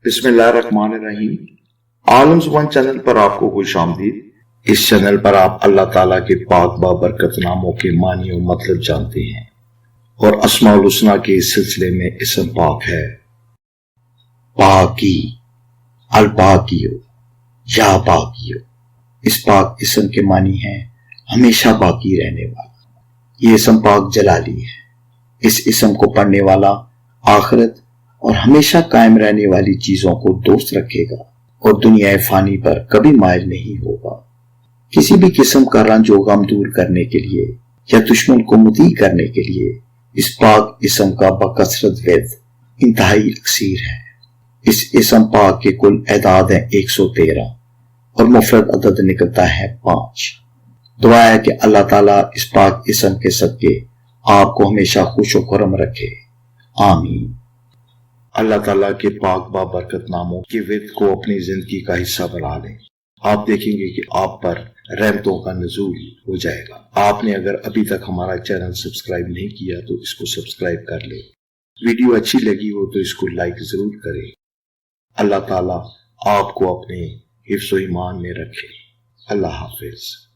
بسم اللہ الرحمن الرحیم۔ عالم زبان چینل پر آپ کو خوش آمدید۔ اس چینل پر آپ اللہ تعالیٰ کے پاک بابرکت ناموں کے معنی و مطلب جانتے ہیں اور اسماء الحسنی کے اس سلسلے میں اسم پاک ہے پاکی، الپاکیو یا باقیو۔ اس پاک اسم کے معنی ہیں ہمیشہ باقی رہنے والا۔ یہ اسم پاک جلالی ہے۔ اس اسم کو پڑھنے والا آخرت اور ہمیشہ قائم رہنے والی چیزوں کو دوست رکھے گا اور دنیا فانی پر کبھی مائل نہیں ہوگا۔ کسی بھی قسم کا رنج و غم دور کرنے کے لیے یا دشمن کو مطیع کرنے کے لیے اس پاک اسم کا بکثرت ورد انتہائی اکثیر ہے۔ اس اسم پاک کے کل اعداد ہیں 113 اور مفرد عدد نکلتا ہے 5۔ دعا ہے کہ اللہ تعالیٰ اس پاک اسم کے صدقے آپ کو ہمیشہ خوش و خرم رکھے، آمین۔ اللہ تعالیٰ کے پاک بابرکت ناموں کے ورد کو اپنی زندگی کا حصہ بنا لیں۔ آپ دیکھیں گے کہ آپ پر رحمتوں کا نزول ہو جائے گا۔ آپ نے اگر ابھی تک ہمارا چینل سبسکرائب نہیں کیا تو اس کو سبسکرائب کر لیں۔ ویڈیو اچھی لگی ہو تو اس کو لائک ضرور کریں۔ اللہ تعالیٰ آپ کو اپنے حفظ و ایمان میں رکھے۔ اللہ حافظ۔